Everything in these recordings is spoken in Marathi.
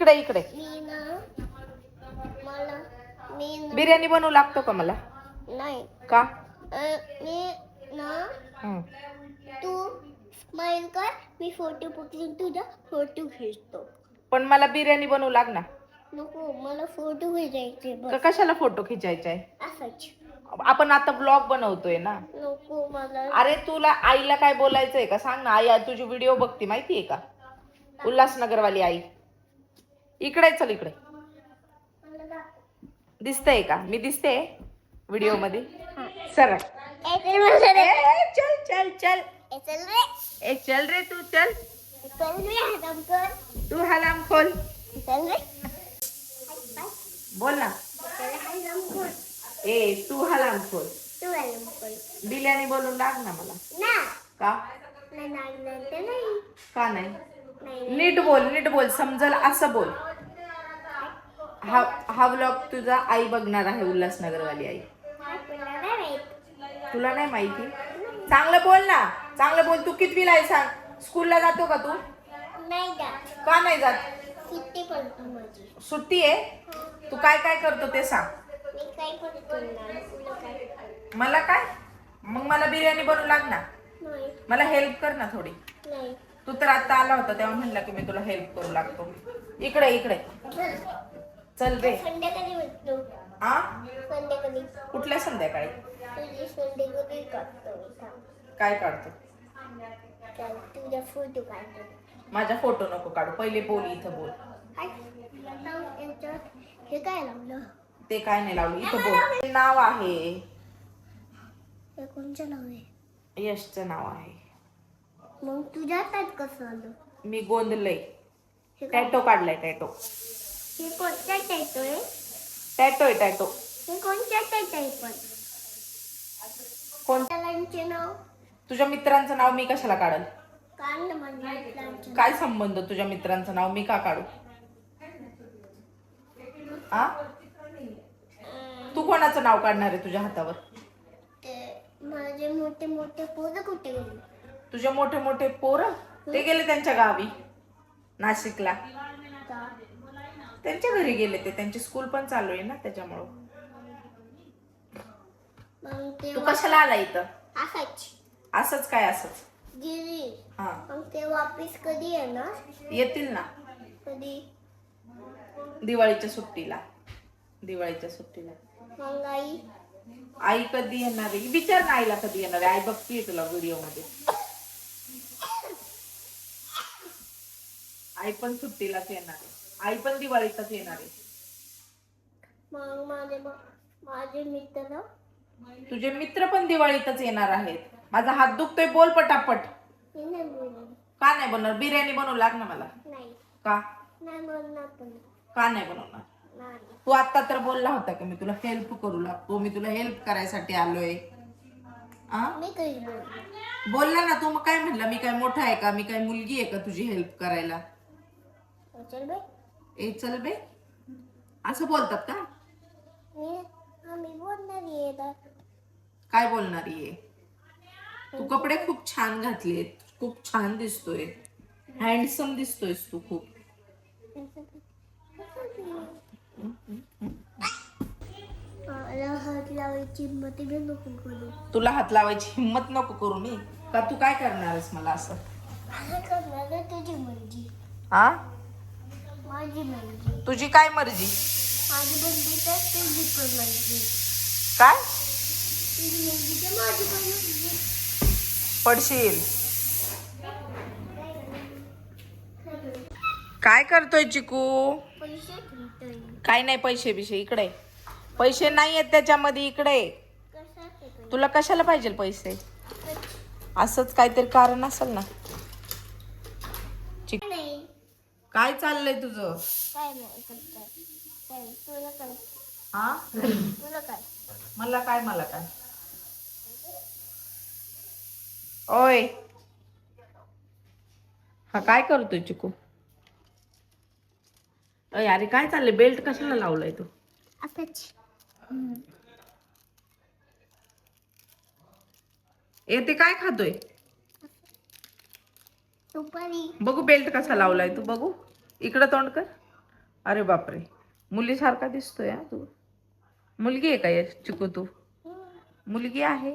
इकडे इकडे. बिर्याणी बनवू लागतो का मला? नाही. का? तू स्माइल कर, मी फोटो पकडून तुझा फोटो खिचतो. पण मला बिर्याणी बनवू लाग ना. नको, मला फोटो खिचायचे. कशाला फोटो खिचायचा आहे? असंच. आपण आता ब्लॉग बनवतोय ना. नको मला. अरे तुला आईला काय बोलायचंय का सांग ना. आई तुझी व्हिडिओ बघते माहितीये का? उल्हासनगरवाली आई. इकडे चल इकडे. दिसतंय का? मी दिसते व्हिडिओ मध्ये? सरळ. चल चल चल. चल रे तू चल. तू हलाम खोल. बोल ना. तू हलाम खोल. बिर्याणी बोलून लाग ना मला. का? का नाही? नीट बोल समजल असं बोल. हा व्लॉग तुझा आई बघणार आहे, उल्हासनगरवाली आई. तुला नाही माहिती? चांगलं बोल ना. चांगलं बोल. तू कितवीला आहे सांग? स्कूलला जातो का तू? नाही जात. का नाही जात? सुट्टी पडतो माझी. सुट्टी आहे? तू काय काय करतो ते सांग. मी काय करतो ना. मला काय? मग मला बिर्याणी बनवू लाग ना. नाही. मला हेल्प कर ना थोडी. नाही. तू तर आता आला होता तेव्हा म्हणला की मी तुला हेल्प करू लागतो. इकडे इकडे चल रे. संध्याकाळी भेटतो. आ? संध्याकाळी. कुठल्या संध्याकाळी? तुझी संध्याकाळी काढतो. काय काढतो? तुझा फोटो काढतो. माझा फोटो नको काढू. पहिले बोल. इथं बोल. हे काय लावलं? ते काय नाही लावलं. इथं बोल. नाव आहे. हे कोणचं नाव आहे? यशचं नाव आहे. मग तुझ्या हातात कसं आलं? मी गोंधलय. टॅटो काढलाय. टॅटो. हे कोणत्या टॅटो आहे? टॅटो आहे टॅटो. हे कोणत्या टॅटो आहे पण? कोणत्या? नाव? तुझ्या मित्रांचं नाव मी कशाला काढल? काढलं म्हणजे. काय संबंध तुझ्या मित्रांचं नाव मी का काढू? आ? तू कोणाचं नाव काढणार आहे तुझ्या हातावर? माझे मोठे मोठे पोरं कुठे गेले? तुझे मोठे मोठे पोरं? ते गेले त्यांच्या गावी, नाशिकला. त्यांच्या घरी गेले ते. त्यांची स्कूल पण चालू आहे ना त्याच्यामुळं. तू कशाला आला इथं? असंच काय असंच? हा. मग ते वापिस कधी येणार? येतील ना. कधी? दिवाळीच्या सुट्टीला. मग आई? आई कधी येणार आहे? विचार ना आईला कधी येणार आहे. आई बघतीये तुला व्हिडिओ मध्ये. आई पण सुट्टीलाच येणार आहे. आई पण दिवाळीतच येणार आहे. मग माझे मित्र? तुझे मित्र पण दिवाळीतच येणार आहेत. माझा हात दुखतोय. बोल पटापट. का नाही बनवणार? बिर्याणी बनवू लाग ना मला. नाही. का? नाही बनवणार. का नाही बनवणार? तू आता तर बोलला होता की मी तुला हेल्प करू लागतो. मी तुला हेल्प करायसाठी आलोय. बोलला ना तू. मग काय म्हणला? मी काय मोठा आहे का? मी काय मुलगी आहे का तुझी हेल्प करायला? चल बे असं बोलतात का? काय बोलणारी आहे? तू कपडे खूप छान घातलेत. खूप छान दिसतोय. हँडसम दिसतोयस तू खूप. हात लावायची हिम्मत नको करू. तुला हात लावायची हिम्मत नको करू मी. का तू काय करणारस मला असं? तुझी मर्जी. हा? माझी मर्जी. तुझी काय मर्जी? माझी मर्जी तर तुझी पण मर्जी. काय? तुझी मर्जी तर माझी पण मर्जी. पडशील. काय करतोय चिकू? पैसे ठेवतोय. काय नाही पैसे बिशे. इकडे पैसे नाही आहेत त्याच्यामध्ये. इकडे. तुला कशाला पाहिजे पैसे? असंच काहीतरी कारण असेल ना. काय चाललंय तुझं? काय नाही करताय. तुला काय? हा? तुला काय? मला काय? ओय. हा काय करतोय चिकू? अरे काय चाललंय? बेल्ट कशाला लावलाय तू? असंच. ते काय खातोय? सुपारी. बघू बेल्ट कसा लावलाय तू. बघू. इकडं तोंड कर. अरे बापरे, मुलीसारखा दिसतोय हा तू. मुलगी आहे का यश चिकू तू? मुलगी आहे.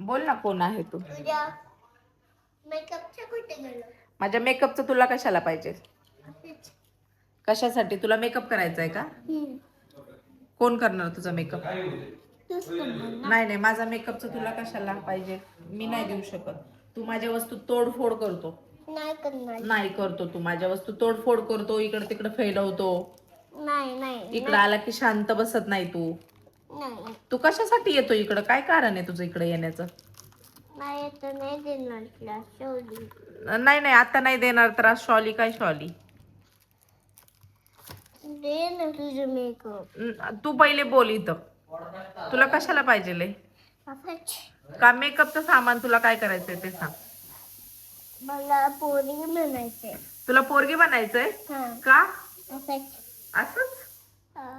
बोल ना कोण आहे तू? तुझ्या मेकअपचं कुठे गेलं? माझ्या मेकअपचं तुला कशाला पाहिजे? कशासाठी तुला मेकअप करायचा आहे का? कोण करणार तुझा मेकअप? तूच करणार ना? नाही नाही, माझा मेकअपचं तुला कशाला पाहिजे? मी नाही देऊ शकत. तू माझ्या वस्तू तोडफोड करतो. नाही करणार. नाही करतो, तू माझ्या वस्तू तोडफोड करतो, इकडे तिकडे फैलवतो. नाही नाही इकडे आला की शांत बसत नाही तू. नाही तू कशासाठी येतो इकडं? काय कारण आहे तुझं इकडे येण्याचं? नाही तर नाही देणार तुला शेवटी. नाही नाही, आता नाही देणार तर आज शॉली काय शॉली? दे ना तुझं मेकअप. तू पहिले बोल इथं. तुला कशाला पाहिजे? का मेकअपचं सामान तुला काय करायचंय ते सांग. मला पोरी म्हणायचे. तुला पोरगी बनायचंय का? असंच?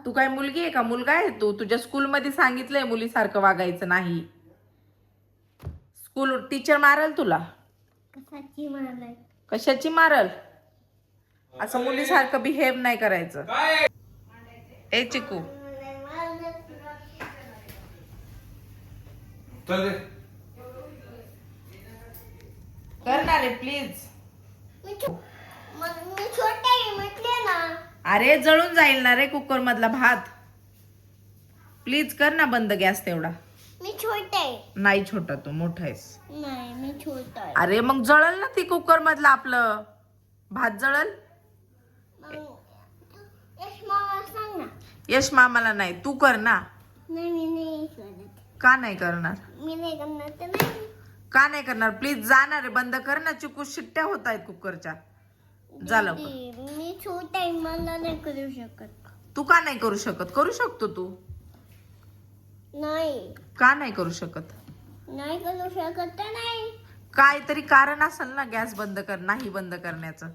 तू काय मुलगी आहे का मुलगा आहे तू? तुझ्या स्कूलमध्ये सांगितलंय मुलीसारखं वागायचं नाही. स्कूल टीचर मारल तुला. कशाची म्हणाय? कशाची मारल? असं मुलीसारखं बिहेव नाही करायचं. ए चिकू, करणार आहे प्लीज. मी छोटे आहे म्हटले ना. अरे जळून जाईल ना रे कुकर मधला भात. प्लीज कर ना बंद गॅस तेवढा. मी छोटे आहे. नाही छोटा, तू मोठा आहेस. नाही मी छोटा आहे. अरे मग जळल ना ती कुकर मधला आपलं भात जळल. यश मामा सांग ना. यश मामाला नाही, तू कर ना. नाही मी नाही करत. का नाही करणार? मी नाही करणार तर नाही. का नाही करणार? प्लीज जाणार आहे, बंद कर ना. चिकू शिट्ट्या होत आहेत कुकरच्या. जा लवकर. मी छोटा आहे मला नाही करू शकत. तू का नाही करू शकत? करू शकतो तू. नाही का नाही करू शकत? नाही करू शकत तर नाही. काहीतरी कारण असेल ना गॅस बंद कर नाही बंद करण्याचं.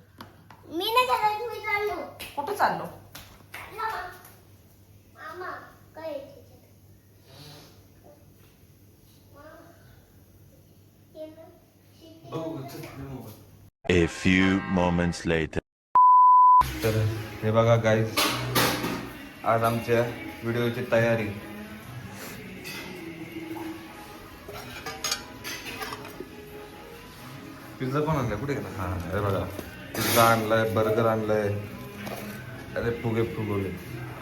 मी नाही करत. मी चाललो. कुठं चाललो? मामा काय A few moments later. तर हे बघा गाईज, आज आमच्या व्हिडिओची तयारी. पिझ्झा पण आणलाय, कुठे गेला? हा हे बघा, पिझ्झा आणलाय, बर्गर आणलाय. अरे फुगे फुगवले.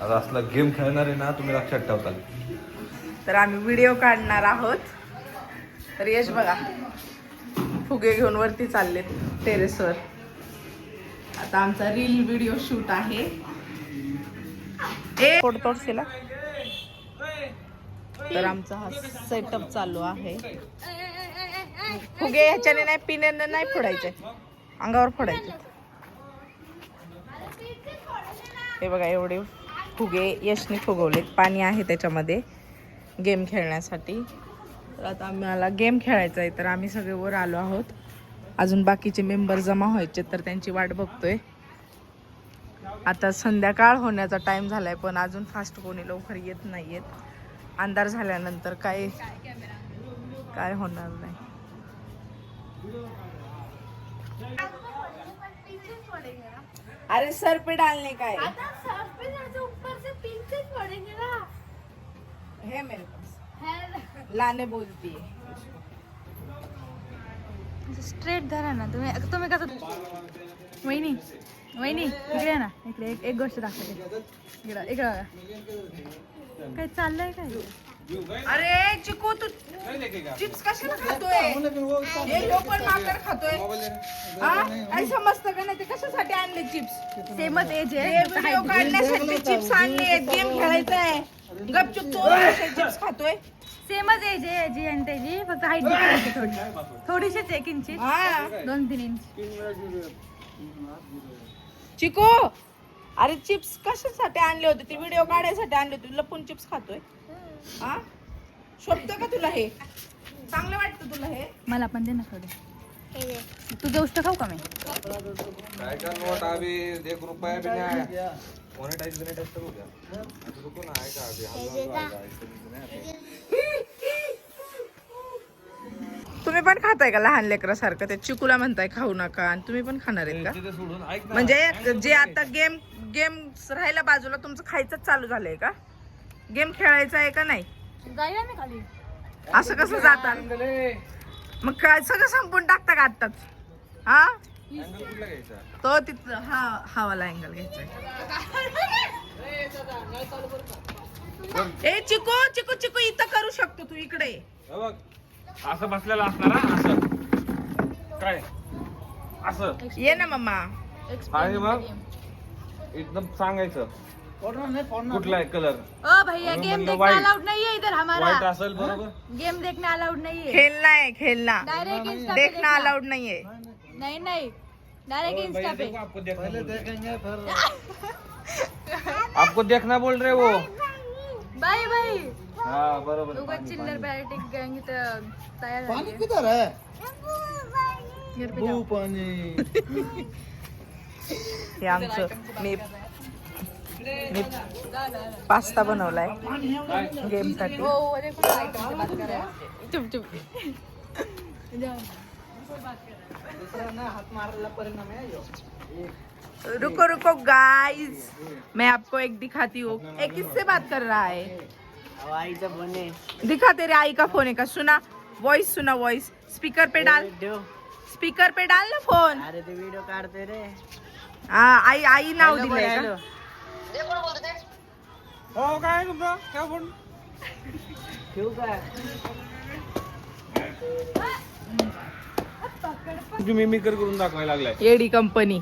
आता असला गेम खेळणार आहे ना, तुम्ही लक्षात ठेवता. तर आम्ही व्हिडिओ काढणार आहोत. तर यश बघा फुगे घेऊन वरती चाललेत टेरेसवर. आता आमचा रील व्हिडिओ शूट आहे. तोडतोडशीला. तर आमचा हा सेटअप चालू आहे. फुगे ह्याच्याने नाही, पिण्याने नाही फोडायचे, अंगावर फोडायचे. हे बघा एवढे फुगे यशने फुगवलेत. पाणी आहे त्याच्यामध्ये गेम खेळण्यासाठी. तर आता आम्हाला गेम खेळायचा आहे, तर आम्ही सगळे वर आलो आहोत. अजून बाकीचे मेंबर जमा व्हायचे, तर त्यांची वाट बघतोय. आता संध्याकाळ होण्याचा टाइम झालाय, पण अजून फास्ट कोणी लवकर येत नाहीयेत. अंधार झाल्यानंतर काय होणार नाही. अरे सर पे डालने का है. है मेरे पास. लाने बोलती है. स्ट्रेट धरा ना तुम्ही. कसं वहिनी वहिनी इकडे ना. इकडे एक गोष्ट दाखवते. इकडे बघा. काय चाललंय काय? अरे चिकू तू चिप्स कशाला खातोय? हे लोकल माकड खातोय. काय समजतं का नाही? ते कशासाठी आणले चिप्स? सेमच एज आहे. हे व्हिडिओ काढण्यासाठी चिप्स आणले. गेम खेळायचा आहे. गपचूप तो चिप्स खातोय. सेमच एज आहे जी आणि त्याची, फक्त हाईट डिफरन्स आहे थोडीशीच 1 इंच, 2-3 इंच. चिकू अरे चिप्स कशासाठी आणले होते? ते व्हिडिओ काढायसाठी आणले होते. लपून चिप्स खातोय. हा शोभतं का तुला? हे चांगलं वाटतं तुला? हे मला पण दे ना थोडे. तुझं उष्ट खाऊ का मी? काय का नोट अभी 1 रुपया भी नहीं आया. मोनेटाइज तो हो गया. रुको ना, आएगा अभी. तुम्ही पण खाताय का लहान लेकरासारखं? ते चिकूला म्हणताय खाऊ नका आणि तुम्ही पण खाणार आहेत का? तिथे सोडून ऐक ना. म्हणजे जे आता गेम राहिला बाजूला, तुमचं खायचंच चालू झालंय का? गेम खेळायचा आहे का नाही? जाऊया मी खाली. असं कसं जातात? मग काय सगळं संपून टाकता का आत्ताच? हा अँगल कुठला घ्यायचा? तो तिथं हा वाला अँगल घ्यायचा. ए चिकू चिकू चिकू इथं करू शकतो तू, इकडे ये. हे बघ असं बसलेला असणार हा, असं काय असं ये ना मम्मा. आणि मग एकदम सांगायचं कुठला आहे कलर. ओ भैया गेम म्हणलं देखना white. अलाउड नहीं है इधर व्हाईट हमारा. असेल बरोबर. गेम देखना अलाउड नहीं है. खेलना है खेलना, डायरेक्ट इंस्टा पे देखना अलाउड नहीं है. नहीं नहीं डायरेक्ट इंस्टा पे. आपको देखना आपको देखना बोल रहे वो. Bye bye. हा बरोबर. उगाच चिल्लर बॅटिंग गँग इथं तयार झाली. किधर है? घर पे जाओ. पानी. हे आमचं मी पास्ता बनवलाय गेम साठी. वो देखो आइटम से बात कर रहा है. चुप चुप. रुको रुको गाइस, मैं आपको एक दिखाती हूँ. एक किससे बात कर रहा है? दिखा, तेरे आई का फोन है का? सुना वॉइस, सुना वॉइस. स्पीकर पे डाल, स्पीकर पे डाल ना फोन. अरे ते व्हिडिओ काढते रे. हाँ आई आई नाव दिलंय का? हो काय तुमचं काय फोन. ठेवू का? तुझी मिमिकर करून दाखवायला लागलाय. एडी कंपनी.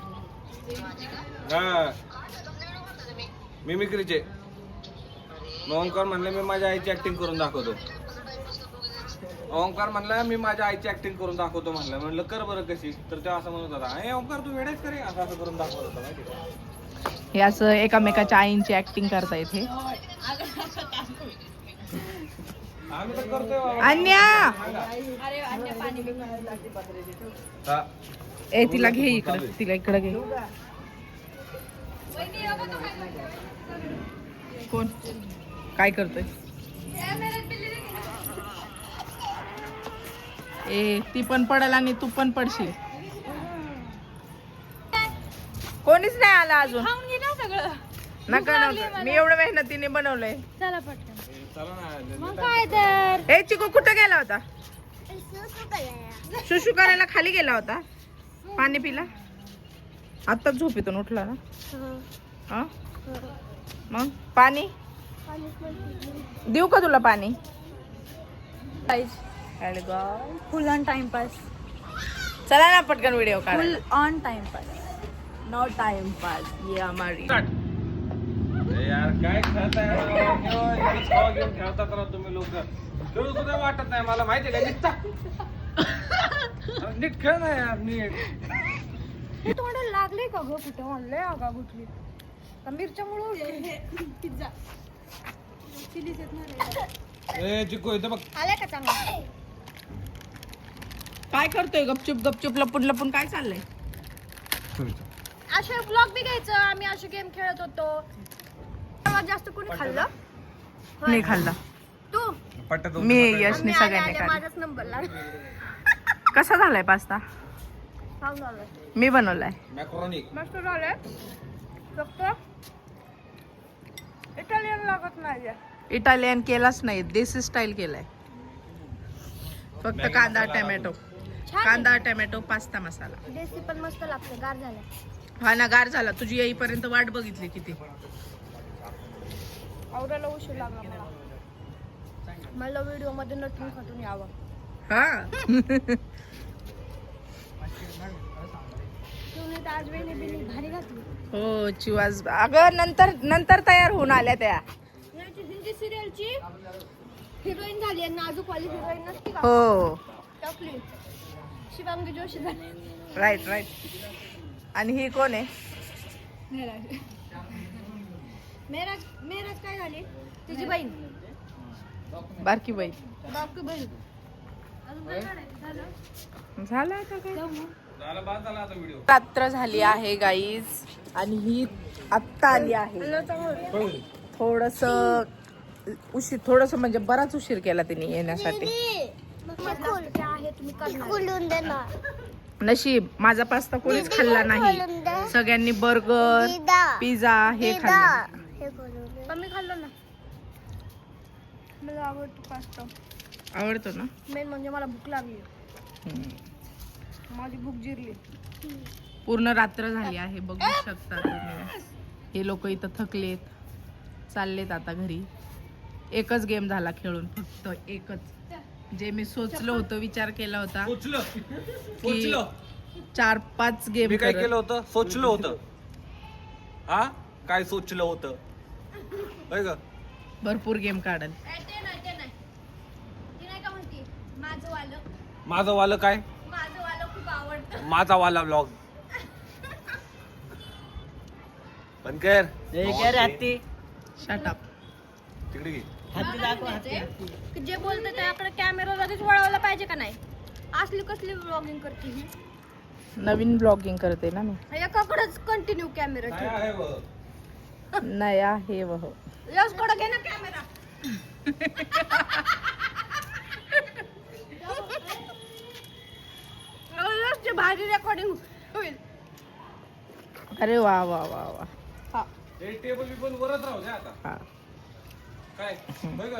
हा मिमिक्रीचे. ओंकार म्हणलं मी माझ्या आईची ऍक्टिंग करून दाखवतो. ओंकार म्हणलं मी माझ्या आईची ऍक्टिंग करून दाखवतो. म्हणलं कर बरं कशी. तर ते असं म्हणत होता, हे ओंकार तू वेळेस करे असं असं करून दाखवत होता माहिती का. हे असं एकामेकाच्या आईंची ऍक्टिंग करता येते. आम्ही तर करतोय बाबा. अन्या अरे अन्य पाणी भी हा. ए तिला घे इकडे, तिला इकडे घे. कोण काय करतोय? ए ती पण पडेल आणि तू पण पडशील. कोणीच नाही आला अजून. खाऊन घे ना सगळं. नका नका, मी एवढं मेहनतीने बनवलंय. चला पटकन. चला ना. मग काय तर. ए चिकू कुठं गेला होता? सुशू करायला खाली गेला होता. पाणी पिला आत्ताच झोपेतून उठला ना. हा मग पाणी देऊ का तुला पाणी? Full on time pass. चला ना पटकन व्हिडिओ काढ. Full on time pass. No time pass ये हमारी. ए यार काय खेळताय गेम खेळतात ना तुम्ही लोक. खेळू सुद्धा वाटत नाही मला माहिती आहे का. नीट खेळ ना यार नीट. तोंडाला लागले का ग कुठे? म्हणलंय आगा गुटली का मिरच्यामुळे. पिझ्झा चिलीच येत नाही. ए चिकू इथं बघ. आलाय का चांगला? काय करतोय गपचूप गपचूप लपून लपून? काय चाललंय? असे ब्लॉग बी घ्यायचं. आम्ही असे गेम खेळत होतो. सर्वात जास्त कोणी खाल्लं? नाही खाल्ला तू. पट्ट्यात मी यशनी मी सगळ्यांनी खाल्ला. माझाच नंबर लागला. कसा झालाय पास्ता? खाऊन झालं. मी बनवलाय. मॅक्रोनी. मस्त झालंय. फक्त इटालियन लागत नाही. इटालियन केलाच नाही, देसी स्टाईल केलाय. फक्त कांदा टोमॅटो, कांदा टोमॅटो पास्ता मसाला. देसी पण मस्त लागतं. गार झालं. हा ना गार झाला. तुझी येईपर्यंत वाट बघितली किती. आवडायला उशीर लागला मला. मला व्हिडिओ मध्ये नटून खटून यावं. हा तुम्ही तर आज वेणी बिणी भारी घातली. हो चिवाज. अगं नंतर तयार होऊन आल्या त्या. याची हिंदी सिरियलची हिरोईन झाली आहे. नाजूकवाली हिरोईन नसती का? हो टकली शिवांगी जोशी झाली. Right right. आणि ही कोण आहे? मेराज मेराज काय झाली? तिची बहीण. बारकी बाई. बापकी बहीण. अजून काय काढायचं? झालं? झालं आता काय? जाऊ मग. झाला बाद झाला आता व्हिडिओ. रात्र झाली आहे गाईज आणि ही आत्ता आली आहे. थोडस उशीर, थोडस म्हणजे बराच उशीर केला तिने येण्यासाठी. खोलून देणार. नशीब माझा पास्ता कोणीच खाल्ला नाही. सगळ्यांनी बर्गर पिझ्झा हे खाल्लं. हे खोलून दे. पण मी खाल्लं ना. मला आवडतो पास्ता. आवडतो ना. मेन म्हणजे मला भूक लागली. माझी भूक जिरली. पूर्ण रात्र झाली आहे बघू शकता तुम्ही. हे लोक इथं थकलेत चाललेत आता घरी. एकच गेम झाला खेळून फक्त एकच. जे मी सोचलं होतं विचार केला होता की 4-5 गेम काय केलं होतं? सोचलं होतं. हा काय सोचलं होतं होय ग? भरपूर गेम काढल. माझं वालं काय? माझा वाला व्लॉग पण कर शट अप. तिकडे घे. जे बोलते त्याकडे कॅमेरा लगेच वळवला पाहिजे का नाही? असली कसली व्लॉगिंग करते ही? नवीन ब्लॉगिंग करते ना मी. एकाकडेच कंटिन्यू कॅमेरा काय आहे बघ? नया हे वह. यशकडे घे ना कॅमेरा. यशची भारी रेकॉर्डिंग होईल. अरे वा वा वा वा. हे टेबल पण वरच राहू दे आता. हा. काय होय ग?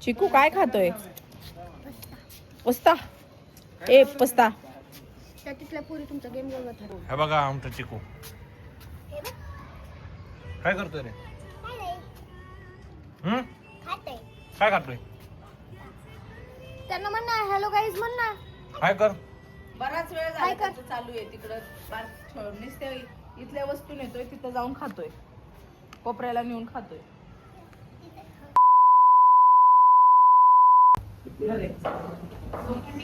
चिकू काय खातोय? पस्ता. ए पस्ता. त्या तिथल्या पुरी तुमचा गेम बघत आहे. हे बघा आमचा चिकू काय करतोय रे? खाते. काय करतोय? त्यांना म्हण ना हॅलो गाईज म्हण ना. काय कर? बराच वेळ झाला त्याचं चालू आहे तिकडं. नुसते इथल्या वस्तू नेतोय तिथं जाऊन खातोय. कोपऱ्याला नेऊन खातोय.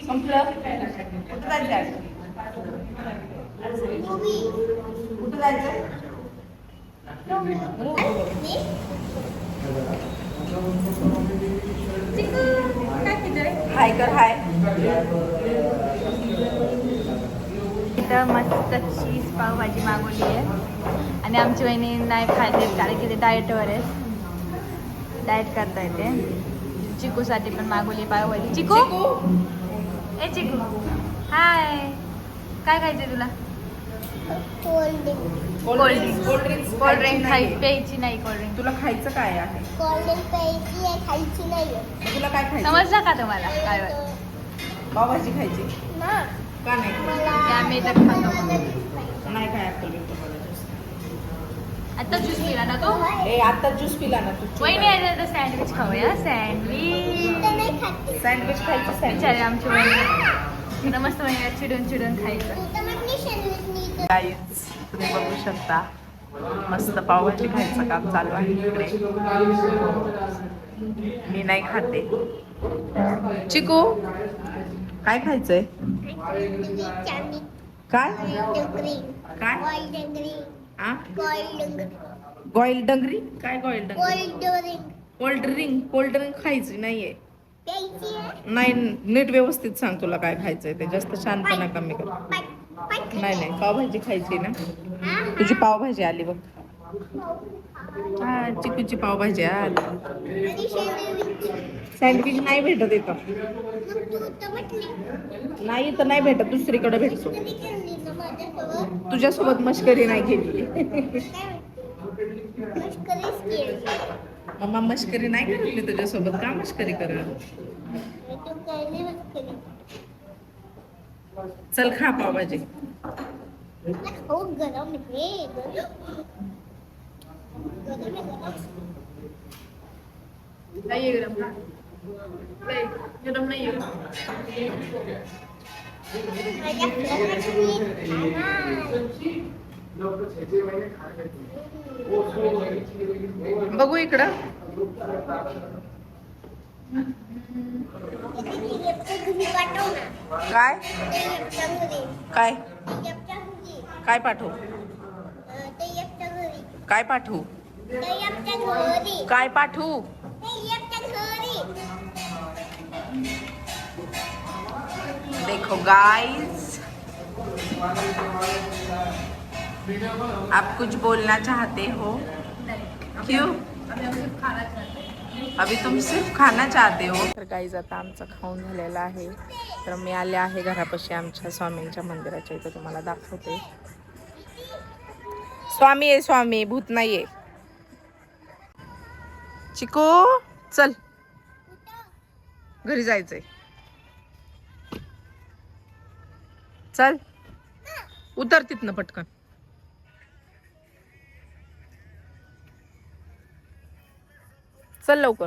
संपलं. कुठं जायचं? कुठं जायचं? हाय कर हाय. इथं मस्त चीज पावभाजी मागवली आहे आणि आमची वहिनी नाही खायचे कारण की ते डाएटवर आहे. डाएट करता येते. चिकूसाठी पण मागवली पावभाजी. चिकू ए चिकू हाय. काय खायचंय तुला? कोल्ड्रिंक प्यायची नाही. कोल्ड्रिंक तुला खायचं काय आहे? खायची नाहीये. तुला काय खायचं? समजलं का तुम्हाला काय पावभाजी खायची ना का नाही? आम्ही तर खातो. नाही काय अक्कल बिक्कल मला ज्यूस. आता ज्यूस पिला ना तो? ए आता ज्यूस पिला ना तू. वहिनी आहे तर सँडविच खाऊया. सँडविच नाही खाते. सँडविच खायचं. सँडविच विचारे आमची वहिनी तर मस्त वहिनी चिडून चिडून खायचं. गाईज तुम्ही बघू शकता मस्त पावभाजी खायचं काम चालू आहे इकडे. मी नाही खाते. चिकू काय खायचंय? काय काय आ गॉईल डंगरी. काय गॉईल डंगरी? कोल्ड ड्रिंक खायची नाहीये. नाही नीट व्यवस्थित सांग तुला काय खायचंय ते. जास्त शांतपणा कमी कर. नाही पावभाजी खायची ना. तुझी पावभाजी आली बघ. हा चिकूची पावभाजी आली. सँडविच नाही भेटत इथं. नाही तर नाही भेटत. दुसरीकडे भेटतो. तुझ्यासोबत मस्करी नाही केली. मम्मा मस्करी नाही करत मी तुझ्यासोबत. का मस्करी करत? चल खा पावभाजी. हो गरम आहे. गरम नाही बघू इकडं. काय काय काय पाठवू? काय पाठवू? काय पाठवू? देखो गाइस आप कुछ बोलना चाहते हो? क्यों? अभी तुम सिर्फ खाना चाहते हो. तर गाईज आता आमचं खाऊन झालेलं आहे. तर मी आले आहे घरापाशी आमच्या स्वामींच्या मंदिराच्या इथं, तुम्हाला दाखवते. स्वामी आहे स्वामी, भूत नाहीये. चिको चल घरी जायचंय. चल उतर तिथनं पटकन. चल लवकर.